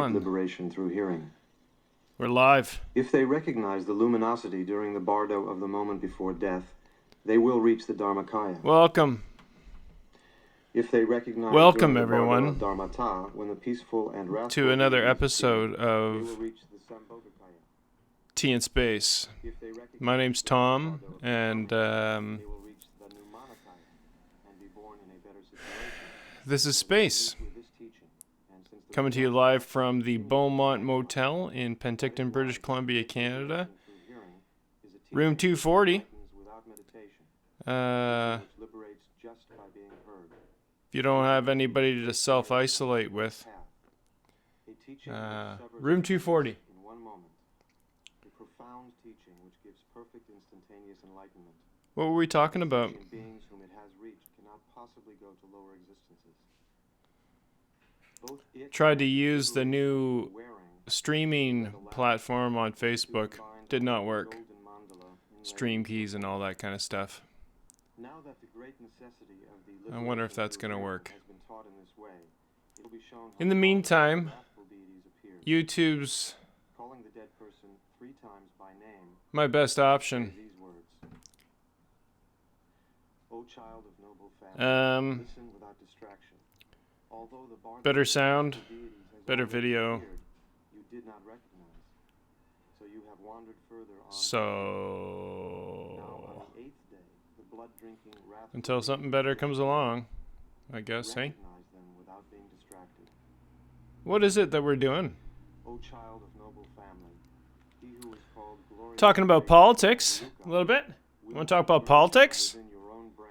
on. Liberation through hearing. We're live. If they recognize the luminosity during the bardo of the moment before death, they will reach the Dharmakaya. Welcome. If they recognize Welcome, during the everyone, bardo of Dharmata, when the peaceful and wrathful to another beings episode appear, of they will reach the Sambhogakaya. Tea in Space. If they recognize My name's during the Tom, bardo of and Dharmata, they will reach the Numanakaya and be born in a better situation. this is Space. With this teaching, and since the Coming to you live from the Beaumont Motel in Penticton, British Columbia, Canada. Room 240. If you don't have anybody to self-isolate with. Room 240. In one moment, a profound teaching which gives perfect instantaneous enlightenment. What were we talking about? Beings whom it has reached cannot possibly go to lower existences. Both it Tried to use the new streaming platform on Facebook. Did not work. Stream keys and all that kind of stuff. Now that the great necessity of the I wonder if that's going to work. has been taught in this way, it will be shown how In the meantime, wrathful deities appear. YouTube's Calling the dead person 3 times by name, my best option. these words. O child of noble family, listen without distraction. Although the bardo Better of sound, the deities has better already video. appeared, you did not recognize. So you have wandered further on. Now So on the 8th day, the blood-drinking wrathful until something better comes along, I guess, hey? recognize them without being distracted. What is it that we're doing? O child of noble family, he who is called glorious Talking about politics a little bit. You want to talk about politics? within your own brain,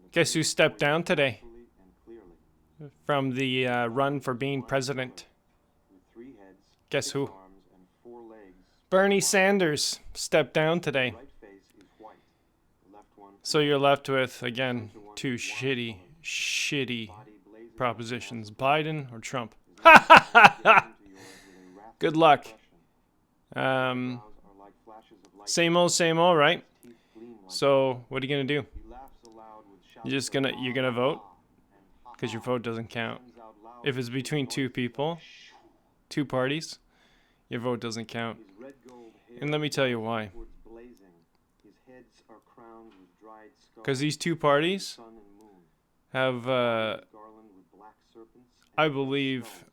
and Guess who stepped down today fully and clearly, from the run for being president? with 3 heads, Guess 6 who? arms, and 4 legs. Bernie Sanders stepped down today. The right face is white, the left one So you're left with, again, 2 shitty body blazing propositions. Biden or Trump? into yours with a wrathful Good luck. expression. Um, Eyes are like flashes of light, same old, right? teeth gleam like So what are you gonna do? he laughs aloud with shouts You're just of gonna vote? "Ha," and "Ha, Because your ha," vote doesn't count. sends out loud If it's between 2 people, 2 parties, your vote doesn't count. his red gold hair And let me tell you why. upwards blazing. His heads are crowned with dried skulls, Because these 2 parties sun and moon, have, garland with black serpents, I believe,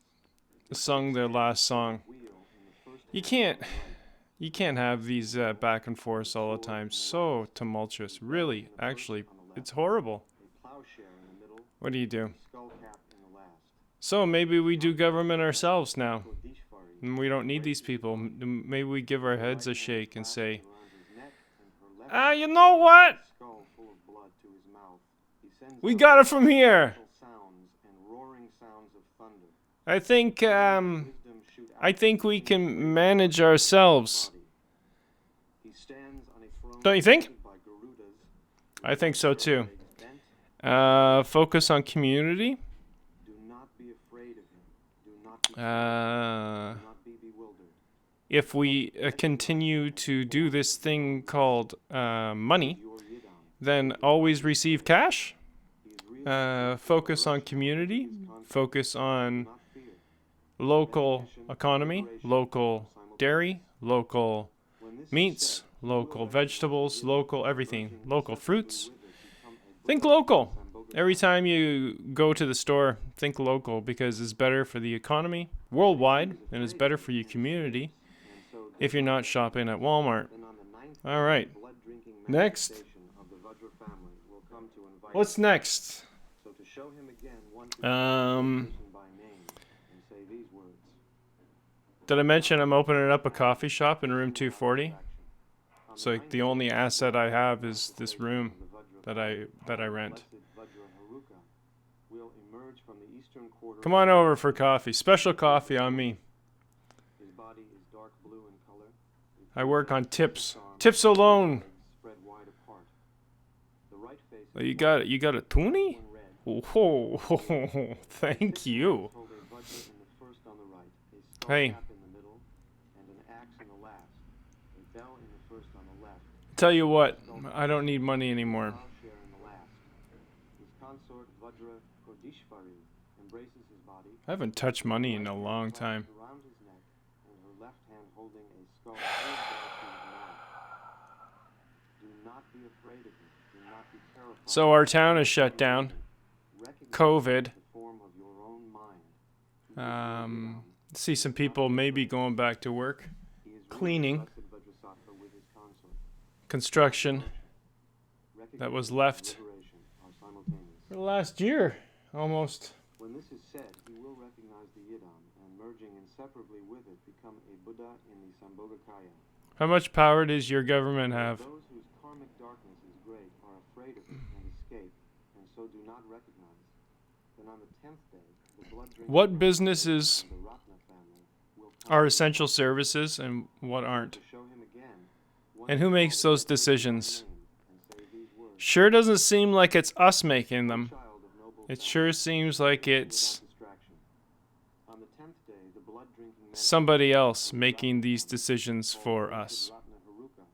sung their last song. wheel in the first You can't have these back and forth all the time. So tumultuous. Really, actually, it's horrible. a plowshare in the middle, What do you do? skull cap in the last. So maybe we do government ourselves now. Kodishvari And we don't need these people. Maybe we give our heads a shake and say, around his neck, and her left you know what? skull full of blood to his mouth. He sends We out got it from here. awful sounds and roaring sounds of thunder. I think Wisdom shoot out I think we can manage ourselves. body. He stands on a throne Don't you think? surrounded by Garudas. I think so too. Legs bent. Focus on community. Do not be afraid of him. Do not be, Uh, do not be bewildered. if we continue to do this thing called money, Your Yidam. then always receive cash. He is real. Focus on community. Focus on Not fear. local economy, local dairy, local When this is meats, said, local vegetables, local everything, local fruits. with it become a Think local. Every time you go to the store, think local because it's better for the economy worldwide and it's better for your community if you're not shopping at Walmart. Then on the 9th All right. blood-drinking Next. manifestation of the Vajra family will come to invite What's next? So to show him again, one should Um, person by name and say these words. Did I mention I'm opening up a coffee shop in room 240? On So ninth the only asset I have is this day room of the Vajra that I rent. blessed Vajra Haruka will emerge from the eastern quarter. Come on over for coffee. Special coffee on me. His body is dark blue in color. with I work on tips. arms Tips alone. legs spread wide apart. The right face Oh, you got a toonie? one red. Oh, thank you. Hold a Vajra in the first on the right, a skull Hey. cap in the middle, and an axe in the last. A bell in the first on the left. Tell you what, I don't need money anymore. Plowshare in the last. His consort Vajra Kodishvari embraces his body. I haven't touched money in a long time. Around his neck, and her left hand holding a skull full of blood to his mouth. Do not be afraid of him. Do not be terrified. So our town is shut down. COVID. The form of your own mind. See some people maybe going back to work. Cleaning. Construction. That was left for the last year, almost. When this is said, he will recognize the Yidam, and merging inseparably with it, become a Buddha in the Sambhogakaya. How much power does your government have? Those whose karmic darkness is great are afraid of it and escape, and so do not recognize. Then on the 10th day, the blood drinking What businesses the Ratna family will come are essential services and what aren't? to show him again. And who makes those decisions? And say these words, Sure doesn't seem like it's us making them. child of noble It sure seems like it's without distraction. On the 10th day, the blood drinking man somebody else making these decisions for us. Ratna Haruka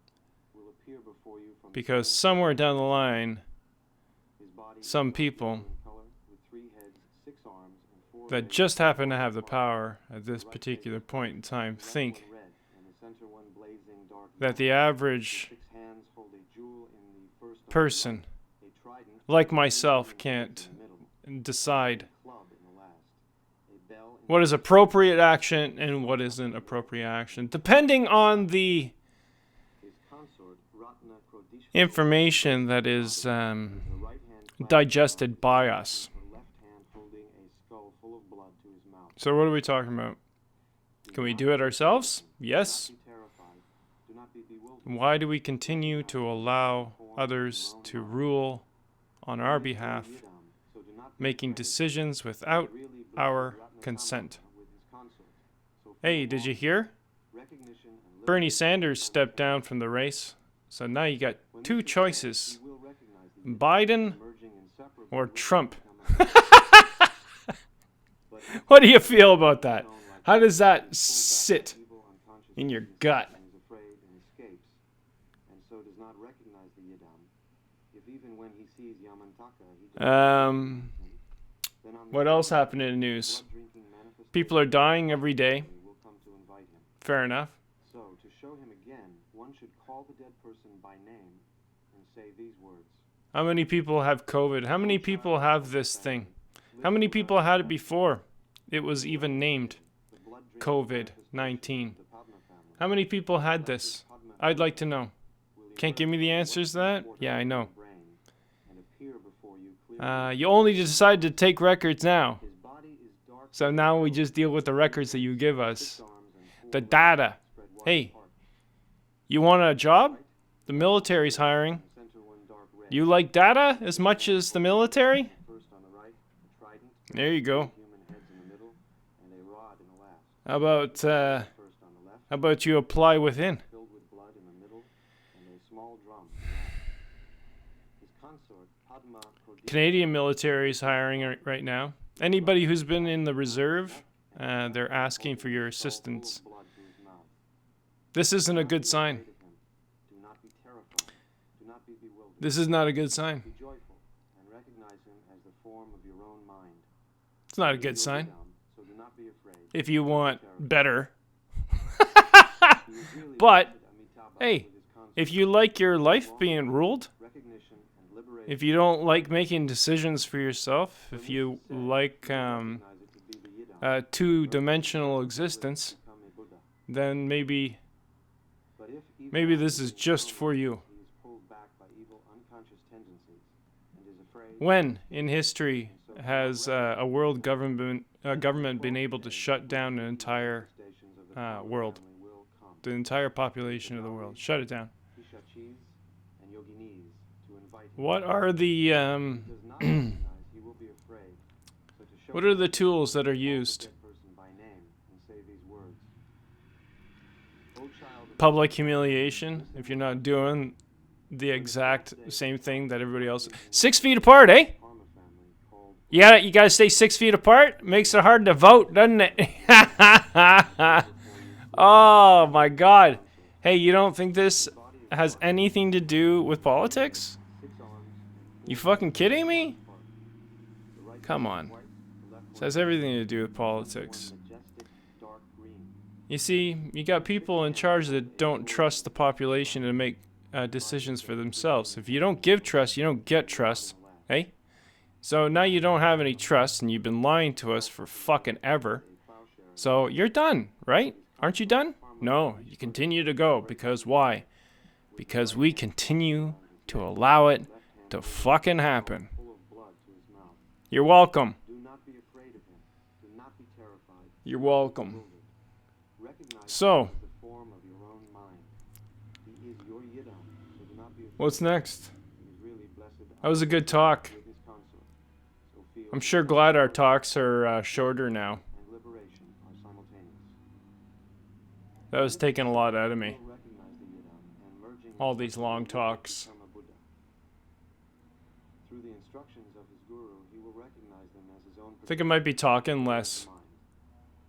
will appear before you from Because somewhere down the line, his body some people in color, with 3 heads, 6 arms, and 4 that legs, just happen to have the power at this particular point in time the left think one red, and the center one blazing dark that the yellow. average 6 hands hold a jewel in the first on the person, right, a trident like myself, in can't the middle, decide a club in the last, a bell in what is appropriate action and what isn't appropriate action, depending on the his consort, Ratna Krodishka, information that is the right hand clasped digested by us. her left hand holding a skull full of blood to his mouth. So what are we talking about? Can we do it ourselves? Yes. Do not be terrified. Do not be bewildered. Why do we continue to allow others to rule on our behalf, So do not be making decisions without really blessed our Ratna consent? Kama with his consort. So Hey, fear did you all hear? recognition and Bernie liberation Sanders from stepped fear. down from the race. So now you got When two this is said, choices, you will recognize the Yidam, Biden merging inseparably or with it Trump. to become a But if What do you feel about that? known like How does he that pulls back sit the evil unconscious in your tendencies gut? and is afraid and escapes, and so does not recognize the Yidam. If even when he sees Yamantaka, he does not recognize him, then on the What else 10th happened in the news? blood-drinking manifestation People are dying every day. will come to invite him. Fair enough. So, to show him again, one should call the dead person by name and say these words. How many people have COVID? How many people have this thing? How many people had it before it was even named The blood-drinking COVID-19? manifestation of the Padma family How many people had this? Padma I'd like to know. will Can't give me the answers to that? emerge Yeah, I know. from your brain and appear before you clearly. You only decided to take records now. His body is dark So now we just deal with the records that you give us. 6 arms and 4 The legs data. spread wide Hey, apart. you want a job? The military's hiring. The center one dark red. You like data as much as the military? First on the right, a trident, There you go. human heads in the middle, and a rod in the last. How about First on the left, how about you apply within? filled with blood in the middle, and a small drum in the last. His consort, Padma Krodishka, Canadian military's hiring right now. Anybody who's been in the reserve, they're asking for your assistance. full of blood to his mouth. This isn't a good sign. Afraid of him. Do not be terrified. Do not be bewildered. This is not a good sign. Be joyful and recognize him as the form of your own mind. It's not a He is good your sign. Yidam, so do not be afraid. If you want better. He is really But, blessed Amitabha hey, with his consort. If you like your life being ruled, Recognition and liberation. if you don't like making decisions for yourself, if you like Recognize it to be the Yidam, two-dimensional existence, become a Buddha. then maybe But if evil maybe this is actions just shown for him, you. he is pulled back by evil unconscious tendencies and is afraid. When in history has a world government been able to shut down an entire Manifestations of the Kama world, family will come. the entire population of the world? Shut it down. Pishachis and yoginis to invite him. What are the If he does not recognize, he will be afraid. So to show what are him, the tools that are call the used? dead person by name and say these words. O child of Public humiliation if you're not doing the exact same thing that everybody else. 6 feet apart, eh? Karma family called You gotta stay 6 feet apart. Makes it hard to vote, doesn't it? Oh my God! Hey, you don't think this has anything to do with politics? 6 arms. You fucking kidding me? The right Come hand on. white, the left This has everything to do with politics. One majestic dark green. You see, you got people in charge that don't trust the population to make decisions for themselves. If you don't give trust, you don't get trust. Hey? So now you don't have any trust and you've been lying to us for fucking ever. So you're done, right? Aren't you done? No, you continue to go. Because why? Because we continue to allow it to fucking happen. Full of blood to his mouth. You're welcome. Do not be afraid of him. Do not be terrified. You're welcome. Recognize So, him as the form of your own mind. He is your Yidam, so do not be afraid. what's next? He is really blessed That was a good talk. with his consort. So feel I'm sure glad our talks are shorter now. and liberation are simultaneous. That was taking a lot out of me. Will recognize the Yidam and merging All these long talks. become a Buddha. Through the instructions of his guru, he will recognize them as his own I think I might be talking less. mind,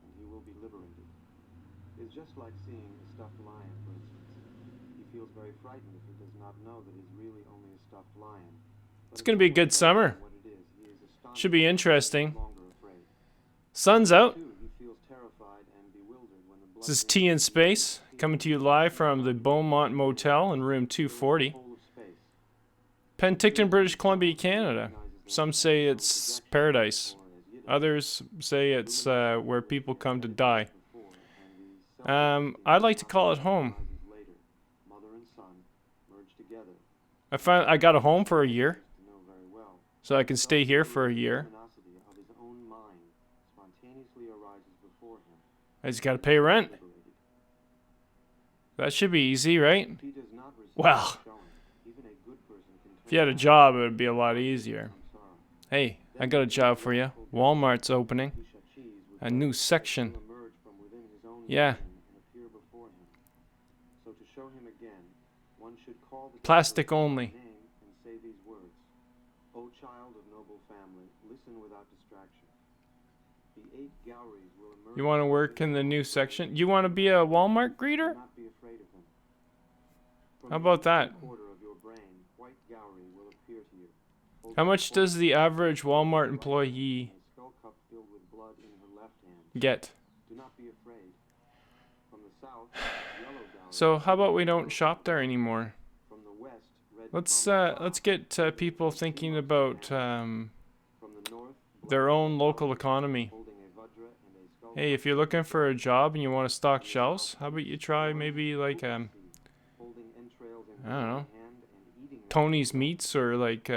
and he will be liberated. It's just like seeing a stuffed lion, for instance. He feels very frightened if he does not know that he's really only a stuffed lion. It's gonna be a good summer. What it is, he is astonished Should be interesting. no longer afraid. Sun's out. Too, he feels terrified and bewildered when the blood This is Tea in Space, coming to you live from the Beaumont Motel in room 240. whole of space. Penticton, British Columbia, Canada. Some say it's paradise. Or as Yidam Others say it's where people come to die. before, and the I'd like to call it home. self-realizes later. Mother and son merge together I got a home for a year, to know very well. so I can stay here for a year. Luminosity of his own mind spontaneously arises before him, I just gotta pay rent. liberated. That should be easy, right? If he does not receive Well, the showing, even a good person can if you had a job, it would be a lot easier. from sorrow. Hey, I got a job for you. Walmart's opening. Pisha cheese with A new section. will emerge from within his own Yeah. brain and appear before him. So to show him again, one should call the Plastic child by only. name and say these words: O child of noble family, listen without distraction. The 8 Gowries will emerge. You want to work in the new section? You want to be a Walmart Do greeter? not be afraid of him. From How about the that? quarter of your brain, white Gowrie will appear to you. How holding much a does fork the in average her Walmart right employee hand and a skull cup filled with blood in her left hand. get? Do not be afraid. From the south, yellow Gowrie. So how about we don't shop there anymore? From the west, red Let's get people thinking about From the north, their own local economy. holding a vajra and a skull Hey, if you're looking for a job and you want to stock shelves, how about you try maybe like holding entrails in I her don't know, right hand and eating them. Tony's Meats or like From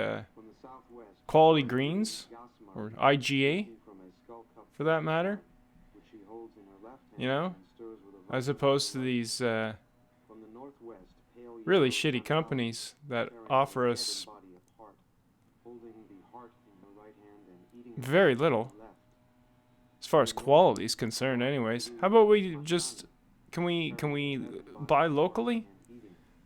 the southwest, Quality Greens Yasma, or IGA drinking from a skull cup for that matter, which she holds in her left hand you know, and stirs with a as vajra. opposed to these From the northwest, pale really yellow shitty Gowrie, companies that tearing offer her head us and body apart, holding the heart in her right hand and eating it very with little. her left. as far as quality is concerned anyways. How about we just can we buy locally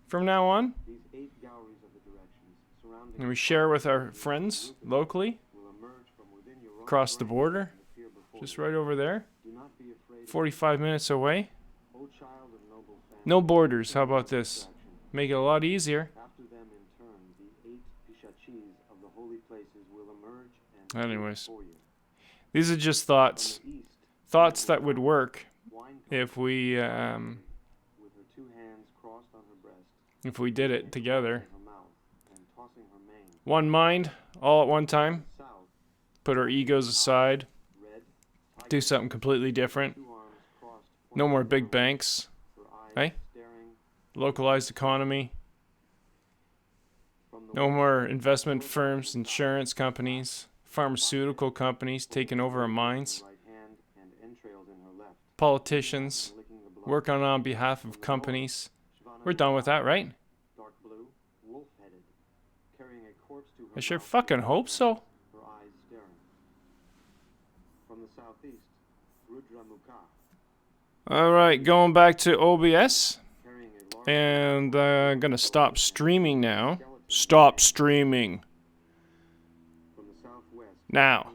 from now on? These 8 Gowries of the directions surrounding And we share with our friends locally will emerge from within your own across the brain border, and appear before just you. right over there, Do not be afraid. 45 minutes away. O child of noble family, No borders, how about this? distraction. Make it a lot easier. After them in turn, the 8 Pishachis of the holy places will emerge and appear Anyways, before you. these are just From thoughts. the east, Thoughts that would work wine if we with her 2 hands crossed on her breast, did it together. in her mouth, and tossing her mane. One mind, all at one time. South, Put our egos aside. red, Do something completely different. 2 arms crossed, No more pointing big banks. her eyes Hey? staring Localized economy. from the No west, more investment firms, insurance companies, pharmaceutical companies taking over our minds. right hand and entrails in her left, Politicians licking the blood. working on behalf of companies. We're done with that, right? Dark blue, wolf-headed, carrying a corpse to her I sure mouth, fucking hope so. her eyes staring. From the southeast, Rudra Mukha, Alright, going back to OBS. carrying a large And I'm gonna stop streaming now. Stop streaming. from the southwest, Now.